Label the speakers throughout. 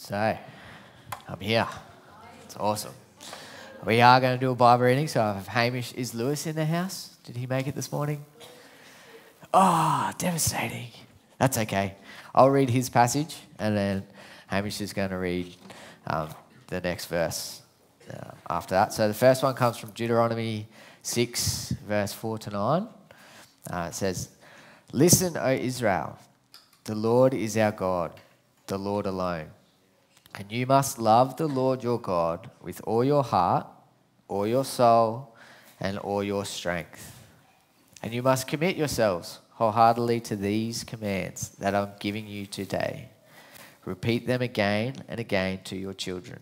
Speaker 1: So, I'm here. It's awesome. We are going to do a Bible reading. So, if Hamish, is Lewis in the house? Did he make it this morning? Oh, devastating. That's okay. I'll read his passage, and then Hamish is going to read the next verse after that. So, the first one comes from Deuteronomy 6, verse 4 to 9. It says, "Listen, O Israel, the Lord is our God, the Lord alone. And you must love the Lord your God with all your heart, all your soul, and all your strength. And you must commit yourselves wholeheartedly to these commands that I'm giving you today. Repeat them again and again to your children.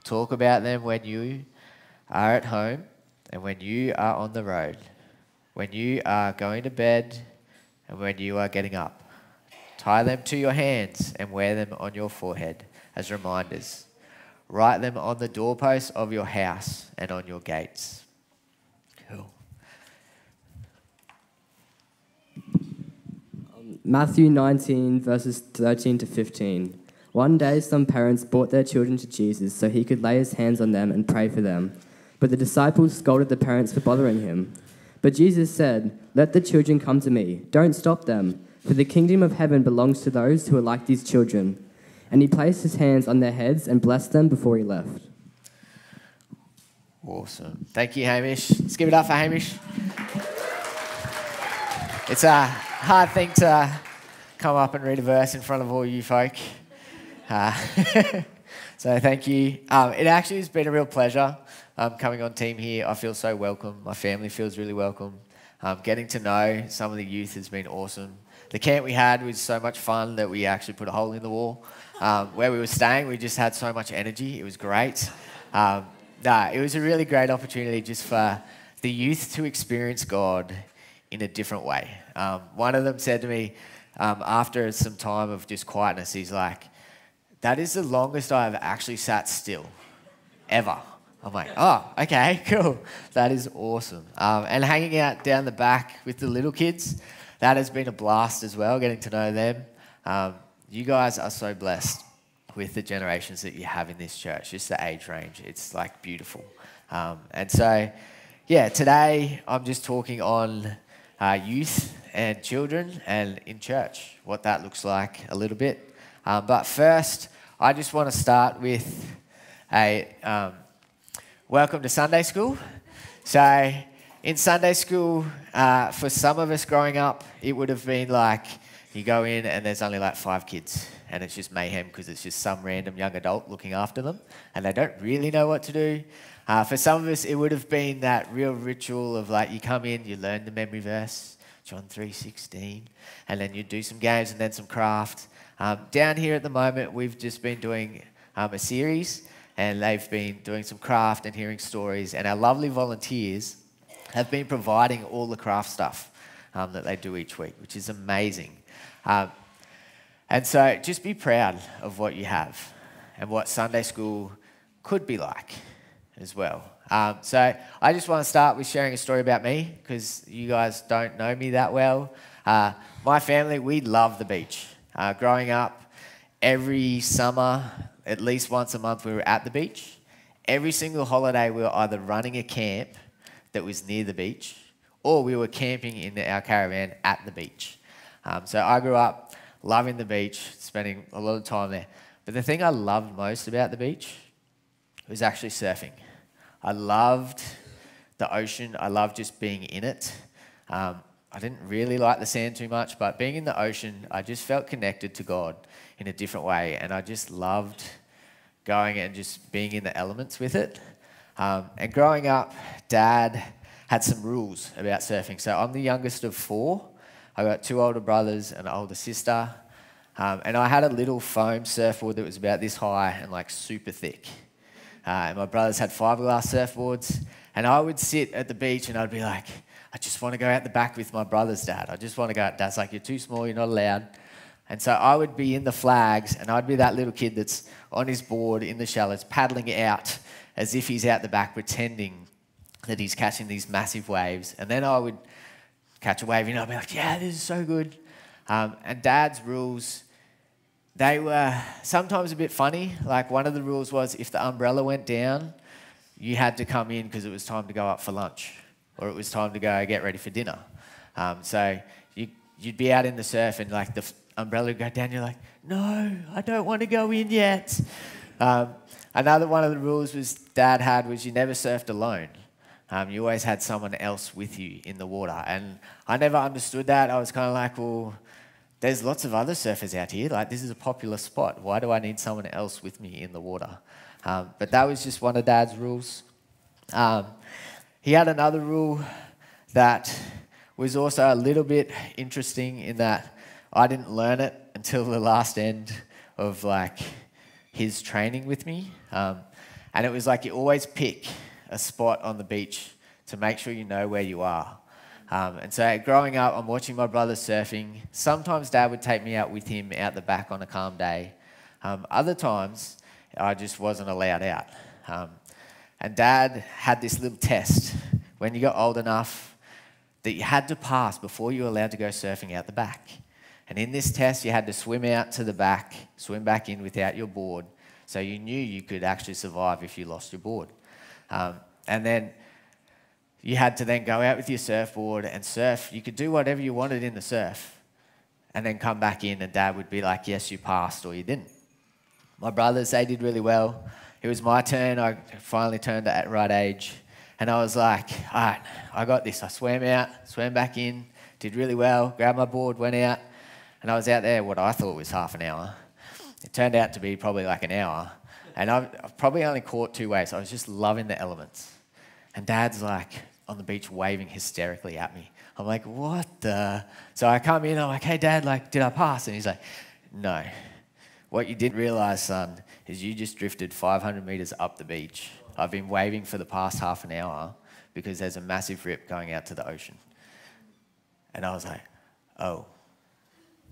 Speaker 1: Talk about them when you are at home and when you are on the road, when you are going to bed and when you are getting up. Tie them to your hands and wear them on your forehead as reminders. Write them on the doorposts of your house and on your gates." Cool.
Speaker 2: Mathew 19, verses 13 to 15. One day some parents brought their children to Jesus so he could lay his hands on them and pray for them. But the disciples scolded the parents for bothering him. But Jesus said, "Let the children come to me. Don't stop them, for the kingdom of heaven belongs to those who are like these children." And he placed his hands on their heads and blessed them before he left.
Speaker 1: Awesome. Thank you, Hamish. Let's give it up for Hamish. It's a hard thing to come up and read a verse in front of all you folk. So thank you. It actually has been a real pleasure coming on team here. I feel so welcome. My family feels really welcome. Getting to know some of the youth has been awesome. The camp we had was so much fun that we actually put a hole in the wall. Where we were staying, we just had so much energy. It was great. It was a really great opportunity just for the youth to experience God in a different way. One of them said to me, after some time of just quietness, he's like, "That is the longest I've actually sat still, ever." I'm like, oh, okay, cool. That is awesome. And hanging out down the back with the little kids, that has been a blast as well, getting to know them. You guys are so blessed with the generations that you have in this church, just the age range. It's like beautiful. And so, yeah, today I'm just talking on youth and children and in church, what that looks like a little bit. But first, I just want to start with a welcome to Sunday school. So in Sunday school, for some of us growing up, it would have been like you go in and there's only like 5 kids and it's just mayhem because it's just some random young adult looking after them and they don't really know what to do. For some of us, it would have been that real ritual of like you come in, you learn the memory verse, John 3:16, and then you do some games and then some craft. Down here at the moment, we've just been doing a series and they've been doing some craft and hearing stories, and our lovely volunteers have been providing all the craft stuff that they do each week, which is amazing. And so just be proud of what you have and what Sunday school could be like as well. So I just want to start with sharing a story about me because you guys don't know me that well. My family, we love the beach. Growing up, every summer, at least once a month, we were at the beach. Every single holiday, we were either running a camp that was near the beach or we were camping in our caravan at the beach. So I grew up loving the beach, spending a lot of time there. But the thing I loved most about the beach was actually surfing. I loved the ocean. I loved just being in it. I didn't really like the sand too much, but being in the ocean, I just felt connected to God in a different way. And I just loved going and just being in the elements with it. And growing up, Dad had some rules about surfing. So I'm the youngest of 4. I got 2 older brothers and an older sister. And I had a little foam surfboard that was about this high and like super thick. And my brothers had fiberglass surfboards. And I would sit at the beach and I'd be like, I just want to go out the back with my brothers, Dad. I just want to go out. Dad's like, you're too small, you're not allowed. And so I would be in the flags and I'd be that little kid that's on his board in the shallows, paddling out as if he's out the back, pretending that he's catching these massive waves. And then I would catch a wave and I'd be like, yeah, this is so good. And Dad's rules they were sometimes a bit funny. Like one of the rules was if the umbrella went down, you had to come in because it was time to go up for lunch or it was time to go get ready for dinner. So you'd be out in the surf and like the umbrella would go down. You're like, no, I don't want to go in yet. Another one of the rules Dad had was you never surfed alone. You always had someone else with you in the water. And I never understood that. I was kind of like, well, there's lots of other surfers out here. Like, this is a popular spot. Why do I need someone else with me in the water? But that was just one of Dad's rules. He had another rule that was also a little bit interesting in that I didn't learn it until the last end of like his training with me. And it was like you always pick a spot on the beach to make sure you know where you are. And so growing up, I'm watching my brother surfing. Sometimes Dad would take me out with him out the back on a calm day. Other times, I just wasn't allowed out. And Dad had this little test when you got old enough that you had to pass before you were allowed to go surfing out the back. And in this test, you had to swim out to the back, swim back in without your board, so you knew you could actually survive if you lost your board. And then you had to then go out with your surfboard and surf. You could do whatever you wanted in the surf and then come back in and Dad would be like, yes, you passed or you didn't. My brothers, they did really well. It was my turn. I finally turned at right age. And I was like, all right, I got this. I swam out, swam back in, did really well, grabbed my board, went out. And I was out there what I thought was half an hour. It turned out to be probably like an hour. And I've probably only caught 2 waves. I was just loving the elements. And Dad's like on the beach waving hysterically at me. I'm like, what the? So I come in, I'm like, hey, Dad, like, did I pass? And he's like, no. What you didn't realize, son, is you just drifted 500 meters up the beach. I've been waving for the past half an hour because there's a massive rip going out to the ocean. And I was like, oh,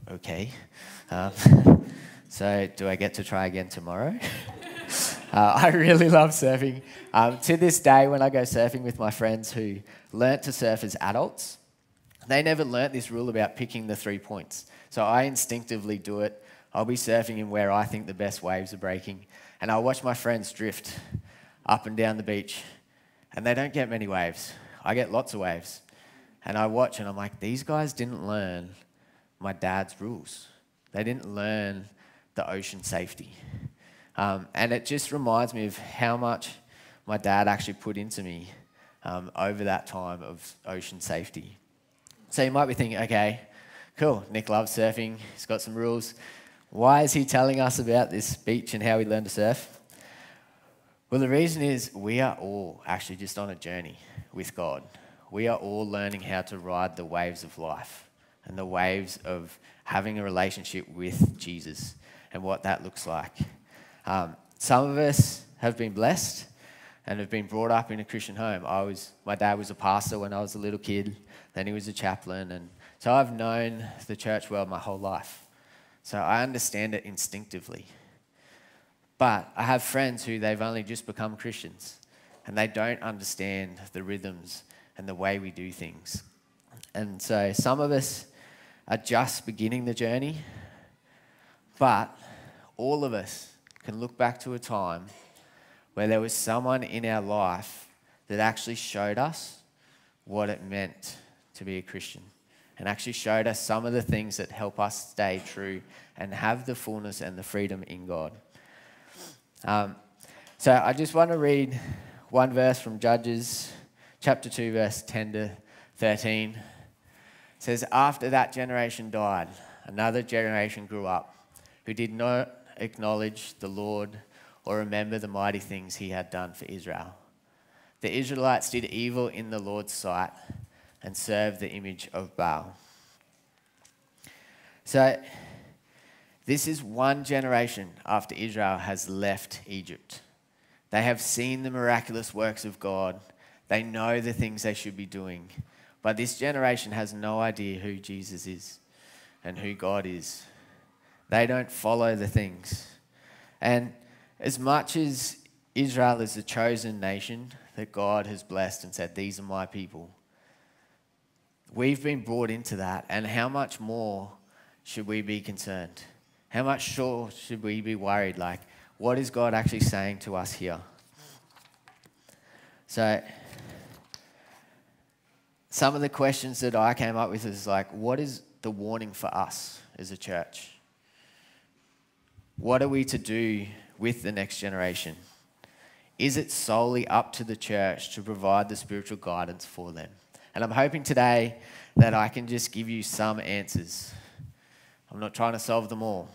Speaker 1: okay. So do I get to try again tomorrow? I really love surfing. To this day, when I go surfing with my friends who learnt to surf as adults, they never learnt this rule about picking the 3 points. So I instinctively do it. I'll be surfing in where I think the best waves are breaking, and I'll watch my friends drift up and down the beach, and they don't get many waves. I get lots of waves. And I watch, and I'm like, these guys didn't learn my dad's rules. They didn't learn the ocean safety. And it just reminds me of how much my dad actually put into me over that time of ocean safety. So you might be thinking, okay, cool, Nick loves surfing, he's got some rules. Why is he telling us about this beach and how we learn to surf? Well, the reason is we are all actually just on a journey with God. We are all learning how to ride the waves of life and the waves of having a relationship with Jesus and what that looks like. Some of us have been blessed and have been brought up in a Christian home. My dad was a pastor when I was a little kid, then he was a chaplain, and so I've known the church world my whole life. So I understand it instinctively. But I have friends who they've only just become Christians and they don't understand the rhythms and the way we do things. And so some of us are just beginning the journey, but all of us can look back to a time where there was someone in our life that actually showed us what it meant to be a Christian and actually showed us some of the things that help us stay true and have the fullness and the freedom in God. So I just want to read one verse from Judges chapter 2, verse 10 to 13. It says, after that generation died, another generation grew up who did not acknowledge the Lord or remember the mighty things he had done for Israel. The Israelites did evil in the Lord's sight and served the image of Baal. So this is one generation after Israel has left Egypt. They have seen the miraculous works of God. They know the things they should be doing. But this generation has no idea who Jesus is and who God is. They don't follow the things. And as much as Israel is the chosen nation that God has blessed and said, these are my people, we've been brought into that. And how much more should we be concerned? How much sure should we be worried? Like, what is God actually saying to us here? So, some of the questions that I came up with is like, what is the warning for us as a church? What are we to do with the next generation? Is it solely up to the church to provide the spiritual guidance for them? And I'm hoping today that I can just give you some answers. I'm not trying to solve them all.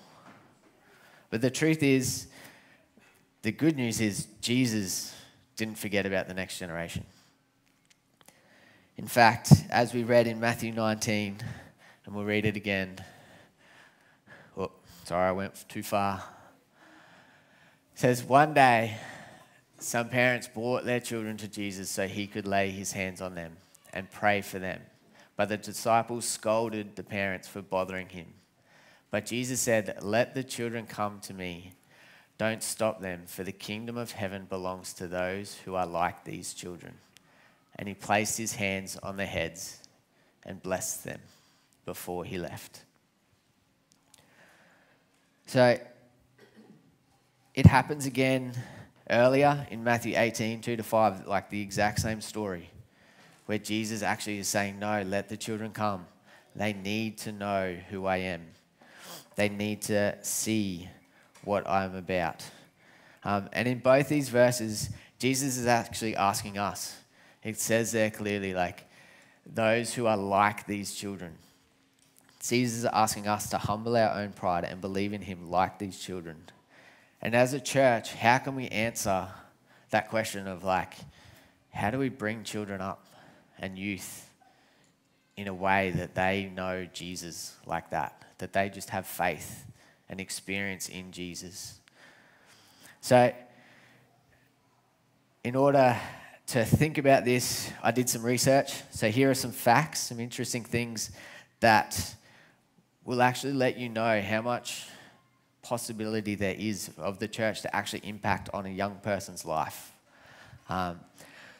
Speaker 1: But the truth is, the good news is Jesus didn't forget about the next generation. In fact, as we read in Matthew 19, and we'll read it again. Oh, sorry, I went too far. It says, one day, some parents brought their children to Jesus so he could lay his hands on them and pray for them. But the disciples scolded the parents for bothering him. But Jesus said, let the children come to me. Don't stop them, for the kingdom of heaven belongs to those who are like these children. And he placed his hands on their heads and blessed them before he left. So it happens again earlier in Matthew 18, 2-5, like the exact same story, where Jesus actually is saying, no, let the children come. They need to know who I am. They need to see what I'm about. And in both these verses, Jesus is actually asking us. It says there clearly, like, those who are like these children. Jesus is asking us to humble our own pride and believe in him like these children. And as a church, how can we answer that question of, like, how do we bring children up and youth in a way that they know Jesus like that they just have faith and experience in Jesus? So in order to think about this, I did some research. So here are some facts, some interesting things that will actually let you know how much possibility there is of the church to actually impact on a young person's life.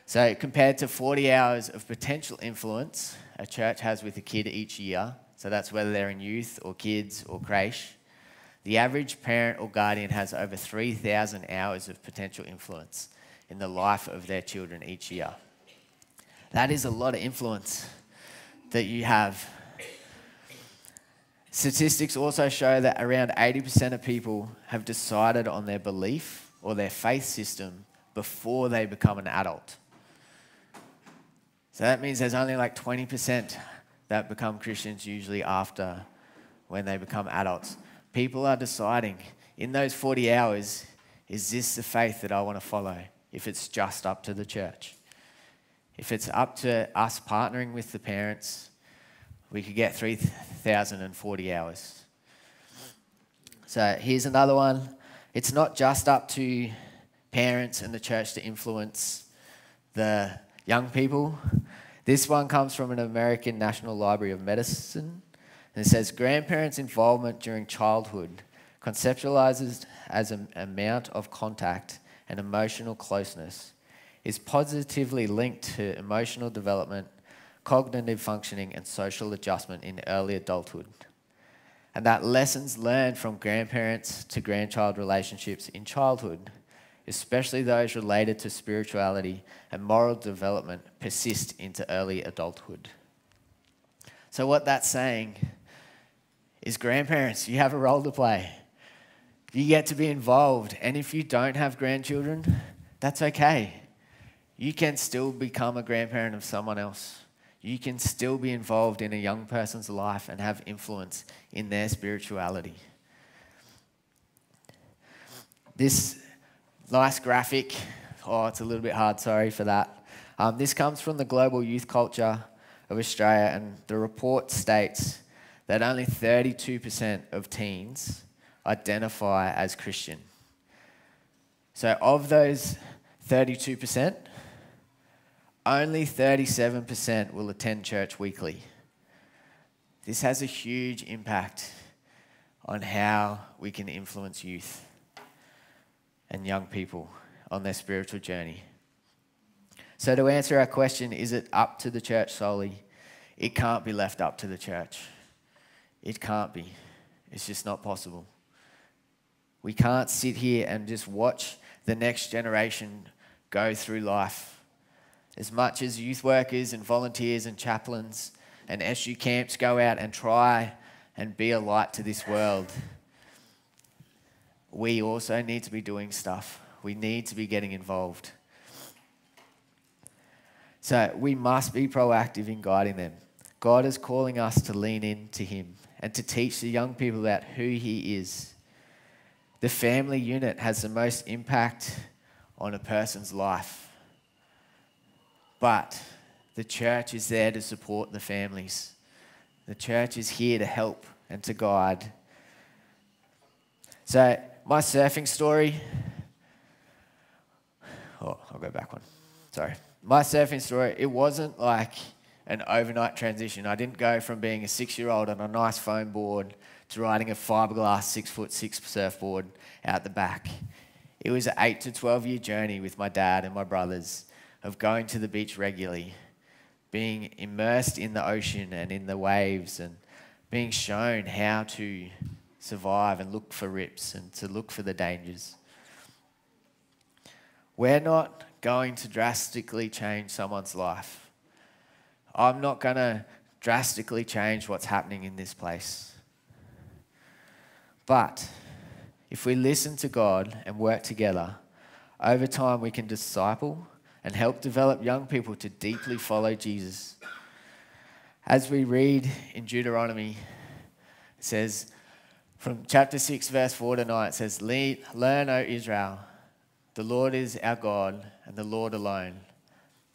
Speaker 1: So compared to 40 hours of potential influence a church has with a kid each year, so that's whether they're in youth or kids or creche, the average parent or guardian has over 3,000 hours of potential influence in the life of their children each year. That is a lot of influence that you have. Statistics also show that around 80% of people have decided on their belief or their faith system before they become an adult. So that means there's only like 20% that become Christians usually after when they become adults. People are deciding in those 40 hours, is this the faith that I want to follow? If it's just up to the church. If it's up to us partnering with the parents, we could get 3,040 hours. So here's another one. It's not just up to parents and the church to influence the young people. This one comes from an American National Library of Medicine. And it says, grandparents' involvement during childhood conceptualizes as an amount of contact and emotional closeness is positively linked to emotional development, cognitive functioning, and social adjustment in early adulthood. And that lessons learned from grandparents to grandchild relationships in childhood, especially those related to spirituality and moral development, persist into early adulthood. So what that's saying is, grandparents, you have a role to play. You get to be involved. And if you don't have grandchildren, that's okay. You can still become a grandparent of someone else. You can still be involved in a young person's life and have influence in their spirituality. This nice graphic, it's a little bit hard, sorry for that. This comes from the Global Youth Culture of Australia, and the report states that only 32% of teens identify as Christian. So of those 32%, only 37% will attend church weekly. This has a huge impact on how we can influence youth and young people on their spiritual journey. So to answer our question, is it up to the church solely? It can't be left up to the church. It can't be. It's just not possible. We can't sit here and just watch the next generation go through life. As much as youth workers and volunteers and chaplains and SU camps go out and try and be a light to this world, we also need to be doing stuff. We need to be getting involved. So we must be proactive in guiding them. God is calling us to lean into him and to teach the young people about who he is. The family unit has the most impact on a person's life. But the church is there to support the families. The church is here to help and to guide. So my surfing story, I'll go back one. Sorry. My surfing story, it wasn't like an overnight transition. I didn't go from being a 6-year-old on a nice foam board to riding a fiberglass 6'6" surfboard out the back. It was an 8 to 12 year journey with my dad and my brothers of going to the beach regularly, being immersed in the ocean and in the waves and being shown how to survive and look for rips and to look for the dangers. We're not going to drastically change someone's life. I'm not going to drastically change what's happening in this place. But if we listen to God and work together, over time we can disciple and help develop young people to deeply follow Jesus. As we read in Deuteronomy, it says, from chapter 6, verse 4 to 9, it says, "Learn, O Israel, the Lord is our God, and the Lord alone.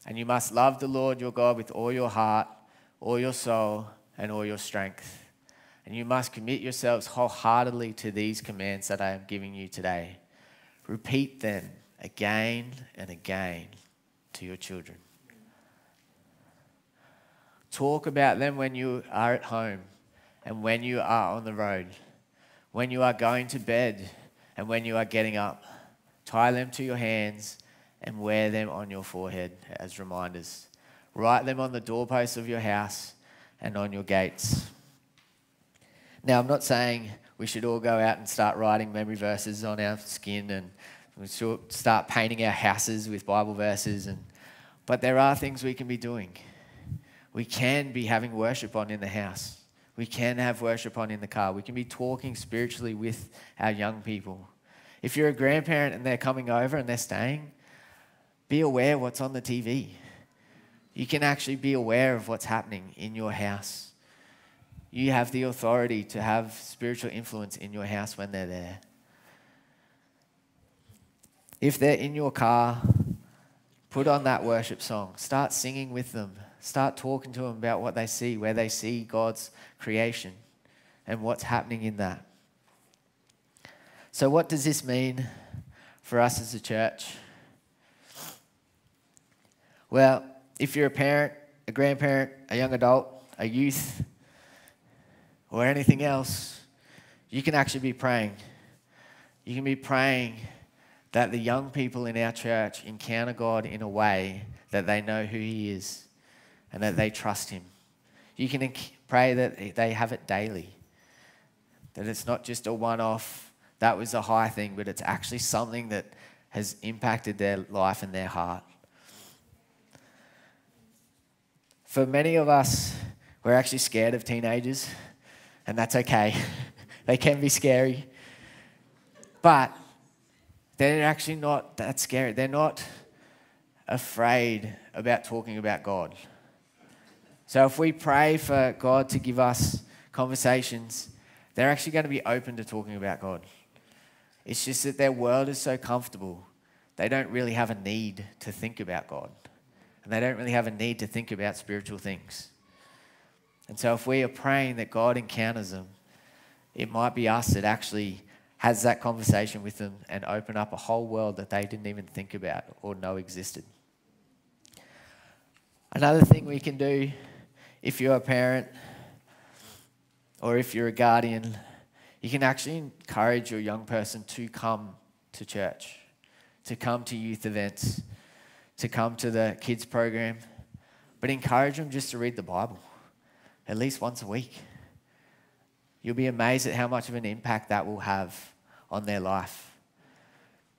Speaker 1: And you must love the Lord your God with all your heart, all your soul, and all your strength. And you must commit yourselves wholeheartedly to these commands that I am giving you today. Repeat them again and again to your children. Talk about them when you are at home and when you are on the road, when you are going to bed and when you are getting up. Tie them to your hands and wear them on your forehead as reminders. Write them on the doorposts of your house and on your gates." Now, I'm not saying we should all go out and start writing memory verses on our skin and we should start painting our houses with Bible verses, but there are things we can be doing. We can be having worship on in the house. We can have worship on in the car. We can be talking spiritually with our young people. If you're a grandparent and they're coming over and they're staying, be aware what's on the TV. You can actually be aware of what's happening in your house. You have the authority to have spiritual influence in your house when they're there. If they're in your car, put on that worship song. Start singing with them. Start talking to them about what they see, where they see God's creation and what's happening in that. So what does this mean for us as a church? Well, if you're a parent, a grandparent, a young adult, a youth, or anything else, you can actually be praying. You can be praying that the young people in our church encounter God in a way that they know who he is and that they trust him. You can pray that they have it daily, that it's not just a one-off, that was a high thing, but it's actually something that has impacted their life and their heart. For many of us, we're actually scared of teenagers, and that's okay. They can be scary. But they're actually not that scary. They're not afraid about talking about God. So if we pray for God to give us conversations, they're actually going to be open to talking about God. It's just that their world is so comfortable, they don't really have a need to think about God. And they don't really have a need to think about spiritual things. And so if we are praying that God encounters them, it might be us that actually has that conversation with them and open up a whole world that they didn't even think about or know existed. Another thing we can do, if you're a parent or if you're a guardian, you can actually encourage your young person to come to church, to come to youth events, to come to the kids program, but encourage them just to read the Bible at least once a week. You'll be amazed at how much of an impact that will have on their life.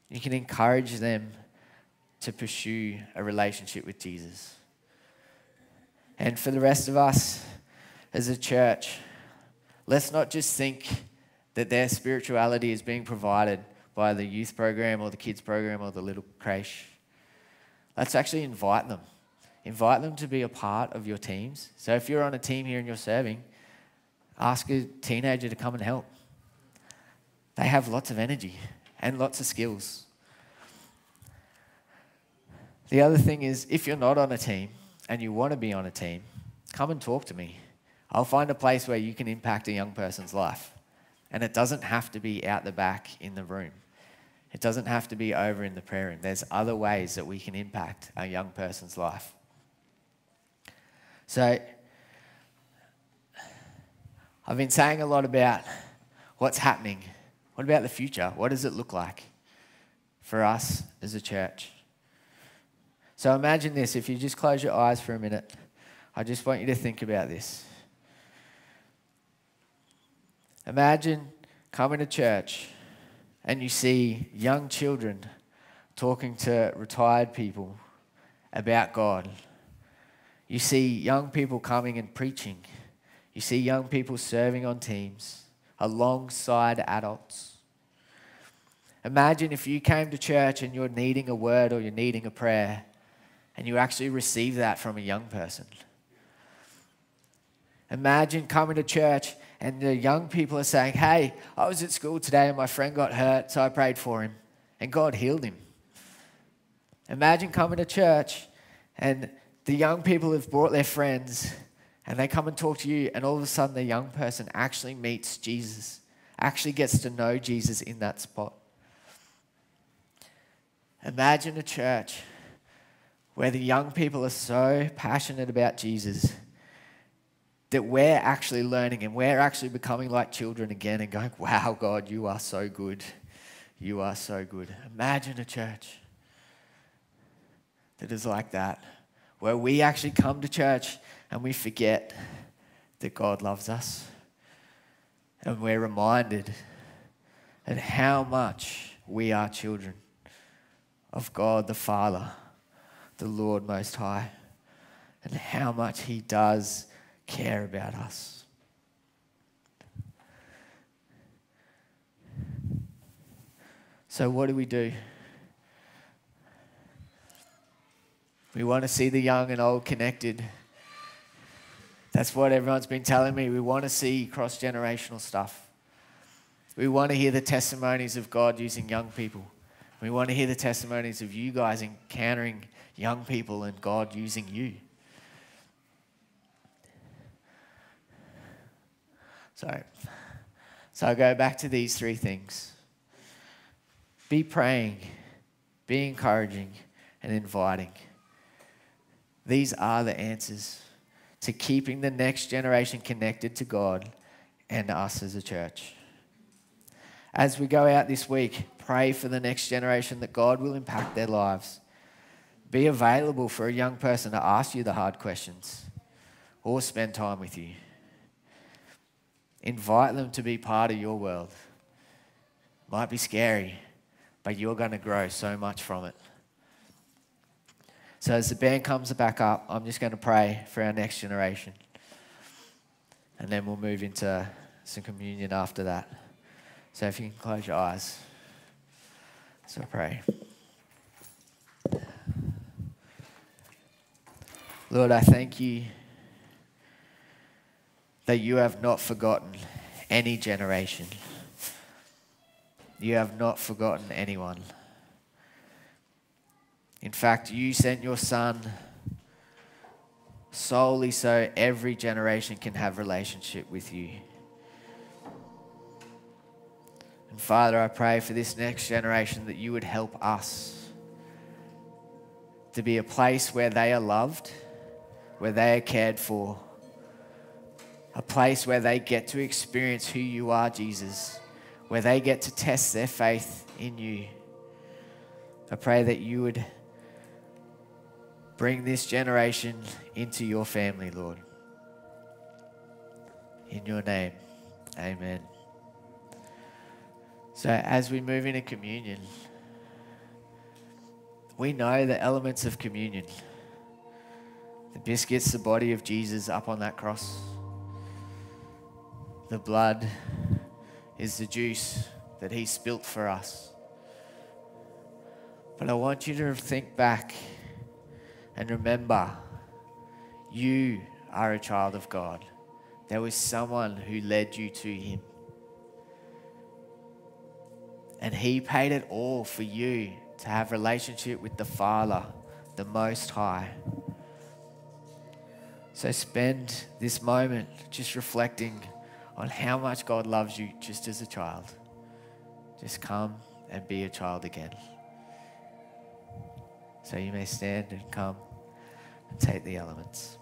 Speaker 1: You can encourage them to pursue a relationship with Jesus. And for the rest of us as a church, let's not just think that their spirituality is being provided by the youth program or the kids program or the little creche. Let's actually invite them. Invite them to be a part of your teams. So if you're on a team here and you're serving, ask a teenager to come and help. They have lots of energy and lots of skills. The other thing is, if you're not on a team and you want to be on a team, come and talk to me. I'll find a place where you can impact a young person's life. And it doesn't have to be out the back in the room. It doesn't have to be over in the prayer room. There's other ways that we can impact a young person's life. So, I've been saying a lot about what's happening. What about the future? What does it look like for us as a church? So imagine this. If you just close your eyes for a minute, I just want you to think about this. Imagine coming to church and you see young children talking to retired people about God. You see young people coming and preaching. You see young people serving on teams alongside adults. Imagine if you came to church and you're needing a word or you're needing a prayer and you actually receive that from a young person. Imagine coming to church and the young people are saying, hey, I was at school today and my friend got hurt, so I prayed for him and God healed him. Imagine coming to church and the young people have brought their friends and they come and talk to you and all of a sudden the young person actually meets Jesus, actually gets to know Jesus in that spot. Imagine a church where the young people are so passionate about Jesus that we're actually learning and we're actually becoming like children again and going, wow, God, you are so good. You are so good. Imagine a church that is like that, where we actually come to church and we forget that God loves us. And we're reminded of how much we are children of God the Father, the Lord Most High, and how much He does care about us. So what do? We want to see the young and old connected. That's what everyone's been telling me. We want to see cross-generational stuff. We want to hear the testimonies of God using young people. We want to hear the testimonies of you guys encountering young people and God using you. So I go back to these three things. Be praying, be encouraging, and inviting. These are the answers to keeping the next generation connected to God and us as a church. As we go out this week, pray for the next generation that God will impact their lives. Be available for a young person to ask you the hard questions or spend time with you. Invite them to be part of your world. Might be scary, but you're going to grow so much from it. So as the band comes back up, I'm just going to pray for our next generation. And then we'll move into some communion after that. So if you can close your eyes. So pray. Lord, I thank you that you have not forgotten any generation. You have not forgotten anyone. In fact, you sent your Son solely so every generation can have relationship with you. And Father, I pray for this next generation that you would help us to be a place where they are loved, where they are cared for, a place where they get to experience who you are, Jesus, where they get to test their faith in you. I pray that you would bring this generation into your family, Lord. In your name, amen. So as we move into communion, we know the elements of communion. The biscuit's the body of Jesus up on that cross. The blood is the juice that he spilt for us. But I want you to think back and remember, you are a child of God. There was someone who led you to him. And he paid it all for you to have relationship with the Father, the Most High. So spend this moment just reflecting on how much God loves you just as a child. Just come and be a child again. So you may stand and come and take the elements.